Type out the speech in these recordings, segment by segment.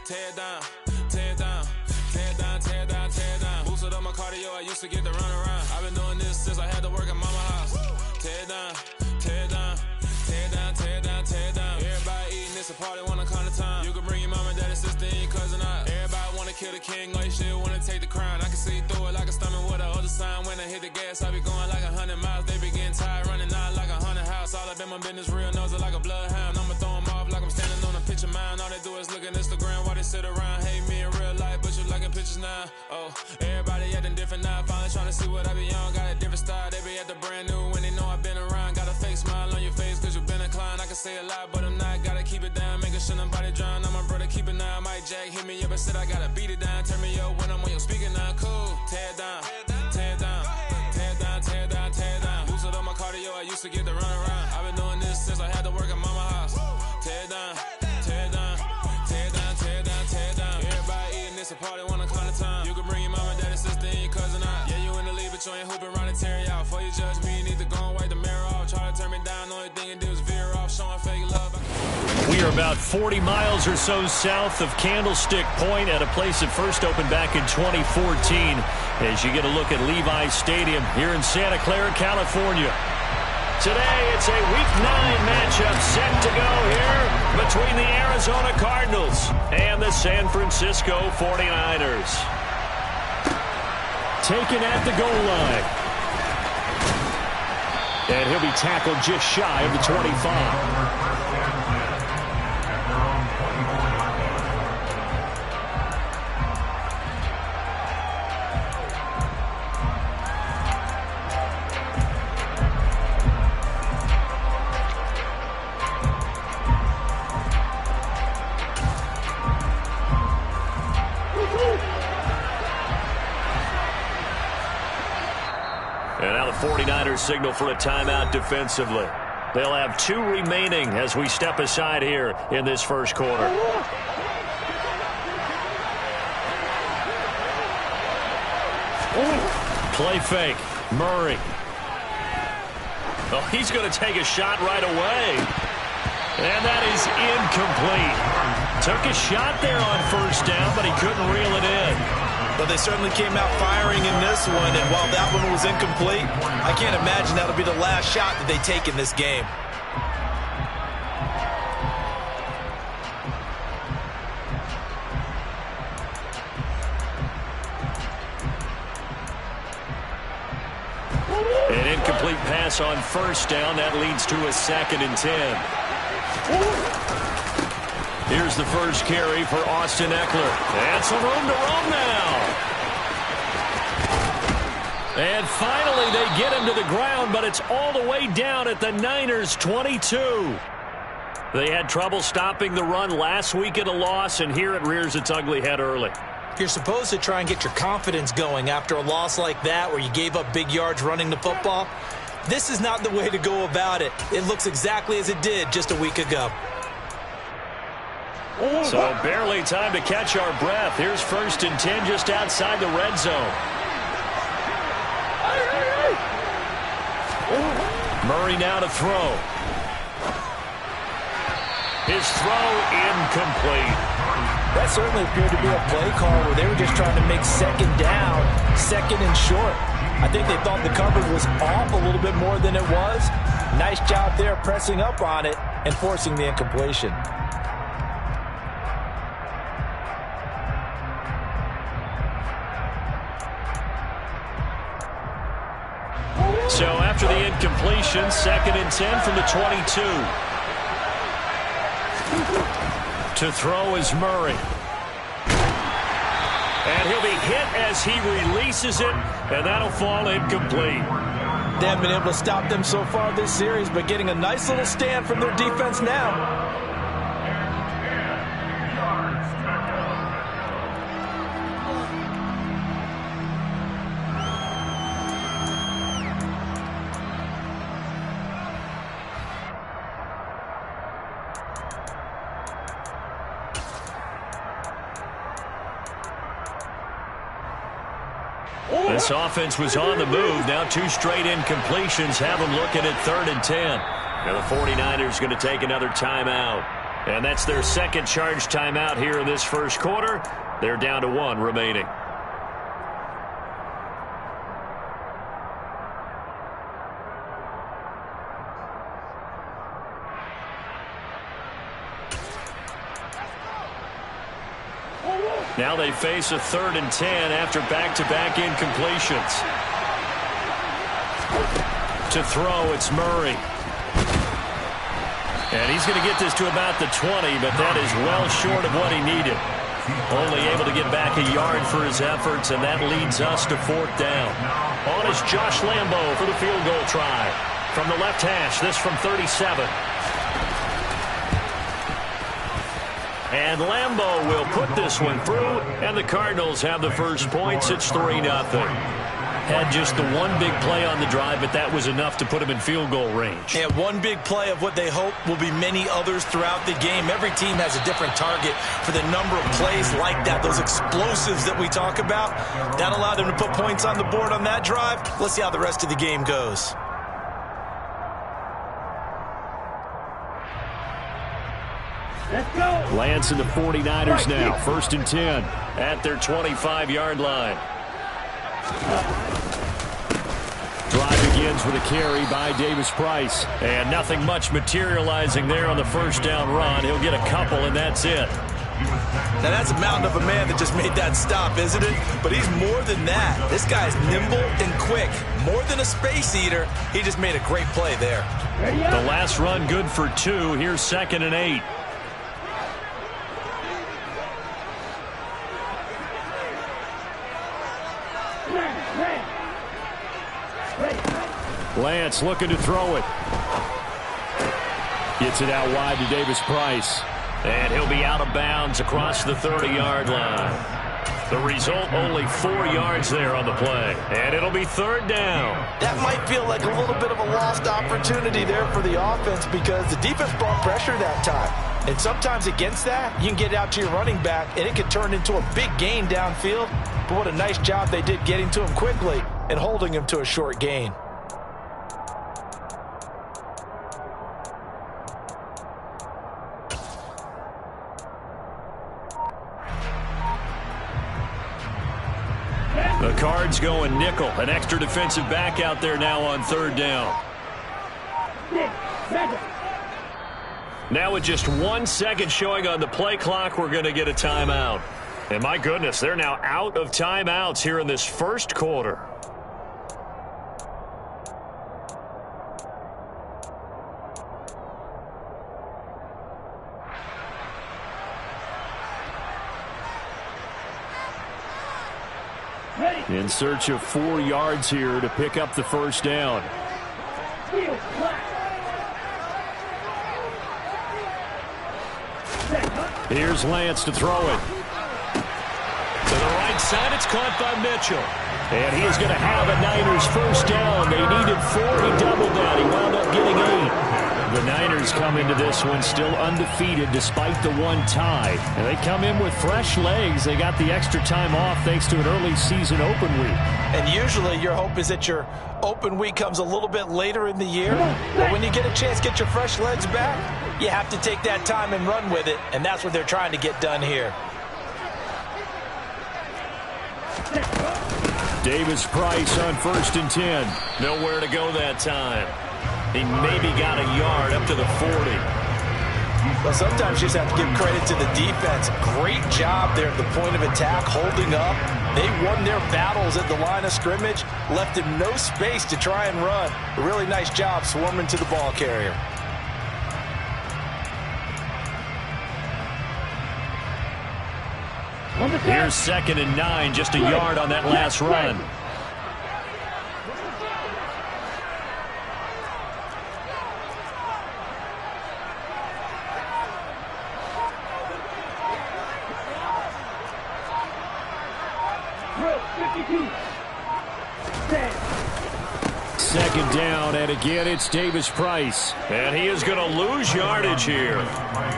tear down, tear down, tear down, tear down, tear down. Boosted up my cardio, I used to get to run around. I've been doing this since I had to work at mama house. Tear down, tear down, tear down, tear down, tear down. Everybody eating this a party, wanna come to time. You can bring your mama, daddy, sister, and your cousin out. Everybody wanna kill the king, like shit, wanna take the crown. I can see through it like a stomach with a other sign. When I hit the gas, I be going like 100 miles. They be getting tired, running out like 100 house. All up in my business, real nose it like a bloodhound. I'ma throw 'em off like I'm standing on a picture mound. All they do is look at Instagram while they sit around. Hate me in real life, but you liking pictures now. Oh, everybody acting different now. Finally trying to see what I be on. Got a different style, they be at the brand new when they know I've been around. Got a fake smile on your face cause you been inclined. I can say a lot, but I'm not. Gotta keep it down, making sure nobody drown. I'm my brother, keep it now. Mike Jack hit me up and said I gotta beat it down. Turn me up when I'm on your speaker now. Cool, tear down, tear down, tear down, tear down, tear down. Boosted up my cardio, I used to get to run around. I've been doing this since I had to work at mama house. Tear down, tear down, tear down, tear down, tear down. Everybody eating this a party, wanna come to time. You can bring your mama, daddy, sister, and your cousin out. Yeah, you in the league, but you ain't hooping around and tear you out. Before you judge me, you need to go and wipe the mirror off. Try to turn me down, only thing you do is veer off, showing fake love. We are about 40 miles or so south of Candlestick Point at a place that first opened back in 2014 as you get a look at Levi's Stadium here in Santa Clara, California. Today, it's a Week 9 matchup set to go here between the Arizona Cardinals and the San Francisco 49ers. Taken at the goal line. And he'll be tackled just shy of the 25. And now the 49ers signal for a timeout defensively. They'll have 2 remaining as we step aside here in this first quarter. Play fake. Murray. Oh, he's going to take a shot right away. And that is incomplete. Took a shot there on first down, but he couldn't reel it in. But they certainly came out firing in this one, and while that one was incomplete, I can't imagine that'll be the last shot that they take in this game. An incomplete pass on first down. That leads to a 2nd and 10. Here's the first carry for Austin Eckler. And some room to roam now. And finally they get him to the ground, but it's all the way down at the Niners' 22. They had trouble stopping the run last week at a loss, and here it rears its ugly head early. You're supposed to try and get your confidence going after a loss like that where you gave up big yards running the football. This is not the way to go about it. It looks exactly as it did just a week ago. So barely time to catch our breath. Here's 1st and 10 just outside the red zone. Murray now to throw. His throw incomplete. That certainly appeared to be a play call where they were just trying to make 2nd down, 2nd and short. I think they thought the coverage was off a little bit more than it was. Nice job there pressing up on it and forcing the incompletion. So after the incompletion, 2nd and 10 from the 22. To throw is Murray. And he'll be hit as he releases it, and that'll fall incomplete. They haven't been able to stop them so far this series, but getting a nice little stand from their defense now. This offense was on the move. Now 2 straight incompletions have them looking at 3rd and 10. Now the 49ers going to take another timeout. And that's their second charge timeout here in this first quarter. They're down to 1 remaining. Now they face a 3rd and 10 after back-to-back incompletions. To throw, it's Murray. And he's going to get this to about the 20, but that is well short of what he needed. Only able to get back a yard for his efforts, and that leads us to 4th down. On is Josh Lambo for the field goal try. From the left hash, this from 37. And Lambo will put this one through, and the Cardinals have the first points. It's 3-0. Had just the one big play on the drive, but that was enough to put him in field goal range. Yeah, one big play of what they hope will be many others throughout the game. Every team has a different target for the number of plays like that, those explosives that we talk about. That allowed them to put points on the board on that drive. Let's see how the rest of the game goes. Let's go. Lance and the 49ers now. 1st and 10 at their 25-yard line. Drive begins with a carry by Davis Price. And nothing much materializing there on the first down run. He'll get a couple, and that's it. Now, that's a mountain of a man that just made that stop, isn't it? But he's more than that. This guy's nimble and quick. More than a space eater. He just made a great play there. The last run good for 2. Here's 2nd and 8. Lance looking to throw it. Gets it out wide to Davis Price. And he'll be out of bounds across the 30-yard line. The result, only 4 yards there on the play. And it'll be 3rd down. That might feel like a little bit of a lost opportunity there for the offense because the defense brought pressure that time. And sometimes against that, you can get out to your running back, and it can turn into a big gain downfield. But what a nice job they did getting to him quickly and holding him to a short gain. The Cards going nickel. An extra defensive back out there now on 3rd down. Now with just 1 second showing on the play clock, we're going to get a timeout. And my goodness, they're now out of timeouts here in this first quarter. In search of 4 yards here to pick up the first down. Here's Lance to throw it. To the right side, it's caught by Mitchell. And he is going to have a Niners first down. They needed 4. He doubled that. He wound up getting 8. The Niners come into this one still undefeated despite the 1 tie. And they come in with fresh legs. They got the extra time off thanks to an early season open week. And usually your hope is that your open week comes a little bit later in the year. But when you get a chance to get your fresh legs back, you have to take that time and run with it. And that's what they're trying to get done here. Davis Price on 1st and 10. Nowhere to go that time. He maybe got a yard up to the 40. Well, sometimes you just have to give credit to the defense. Great job there at the point of attack, holding up. They won their battles at the line of scrimmage, left him no space to try and run. A really nice job swarming to the ball carrier. Here's 2nd and 9, just a yard on that last run. Second down down, and again it's Davis Price. And he is going to lose yardage here.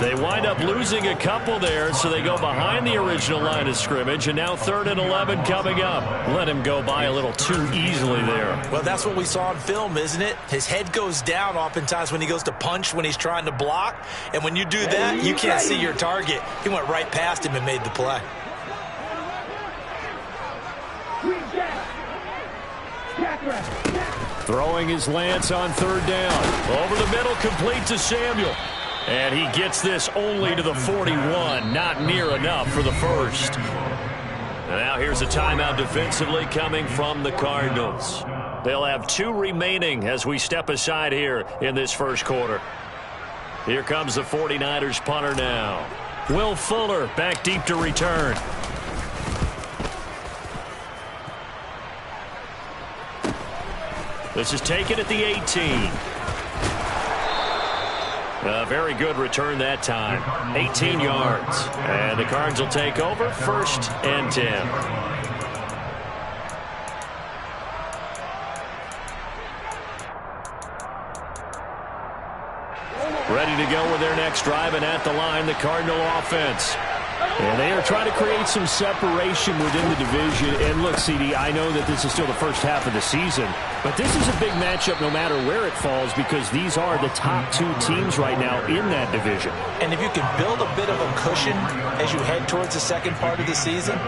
They wind up losing a couple there, so they go behind the original line of scrimmage, and now 3rd and 11 coming up. Let him go by a little too easily there. Well, that's what we saw on film, isn't it? His head goes down oftentimes when he goes to punch, when he's trying to block. And when you do that, you can't see your target. He went right past him and made the play. Throwing his lance on 3rd down. Over the middle, complete to Samuel. And he gets this only to the 41. Not near enough for the first. And now here's a timeout defensively coming from the Cardinals. They'll have 2 remaining as we step aside here in this first quarter. Here comes the 49ers punter now. Will Fuller back deep to return. This is taken at the 18. A very good return that time. 18 yards. And the Cards will take over 1st and 10. Ready to go with their next drive, and at the line, the Cardinal offense. And they are trying to create some separation within the division. And look, CD, I know that this is still the first half of the season, but this is a big matchup no matter where it falls, because these are the top 2 teams right now in that division. And if you can build a bit of a cushion as you head towards the second part of the season,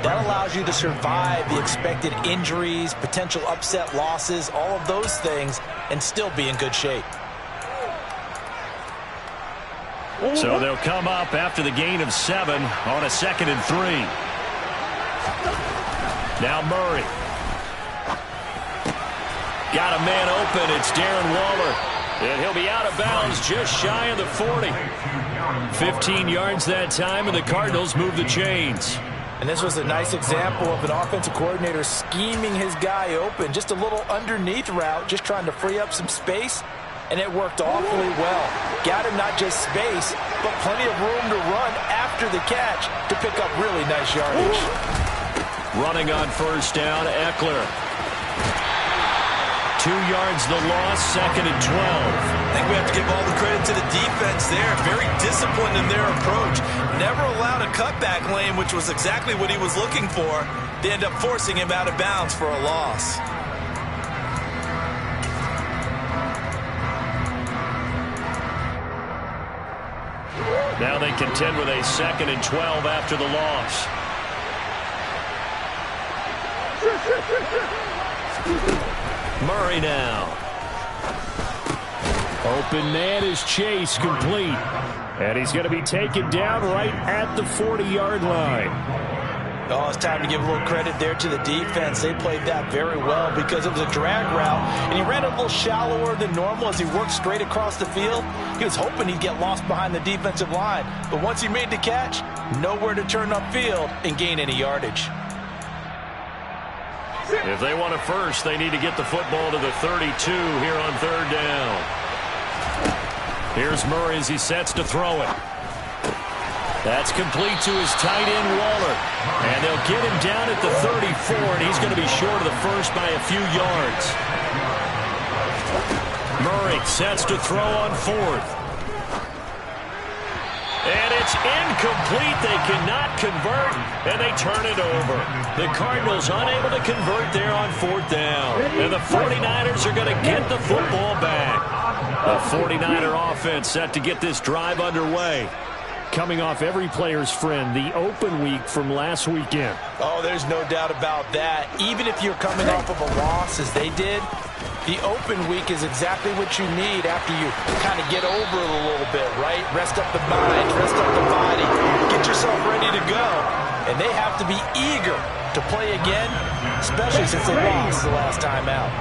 that allows you to survive the expected injuries, potential upset losses, all of those things, and still be in good shape. So they'll come up after the gain of 7 on a 2nd and 3. Now Murray. Got a man open. It's Darren Waller. And he'll be out of bounds just shy of the 40. 15 yards that time, and the Cardinals move the chains. And this was a nice example of an offensive coordinator scheming his guy open. Just a little underneath route, just trying to free up some space. And it worked awfully well. Got him not just space, but plenty of room to run after the catch to pick up really nice yardage. Running on 1st down, Eckler. 2 yards the loss, 2nd and 12. I think we have to give all the credit to the defense there. Very disciplined in their approach. Never allowed a cutback lane, which was exactly what he was looking for. They end up forcing him out of bounds for a loss. Now they contend with a 2nd and 12 after the loss. Murray now. Open man is Chase, complete. And he's going to be taken down right at the 40-yard line. Oh, it's time to give a little credit there to the defense. They played that very well because it was a drag route, and he ran a little shallower than normal as he worked straight across the field. He was hoping he'd get lost behind the defensive line, but once he made the catch, nowhere to turn upfield and gain any yardage. If they want a first, they need to get the football to the 32 here on 3rd down. Here's Murray as he sets to throw it. That's complete to his tight end, Waller. And they'll get him down at the 34, and he's going to be short of the first by a few yards. Murray sets to throw on 4th. And it's incomplete. They cannot convert, and they turn it over. The Cardinals unable to convert there on 4th down. And the 49ers are going to get the football back. The 49er offense set to get this drive underway. Coming off every player's friend, the open week from last weekend. Oh, there's no doubt about that. Even if you're coming off of a loss as they did, the open week is exactly what you need after you kind of get over it a little bit, right? Rest up the mind, rest up the body, get yourself ready to go. And they have to be eager to play again, especially since they lost the last time out.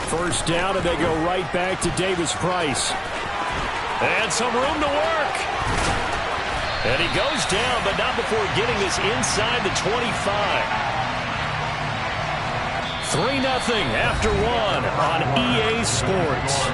First down, and they go right back to Davis Price. And some room to work. And he goes down, but not before getting this inside the 25. 3-0 after 1 on EA Sports.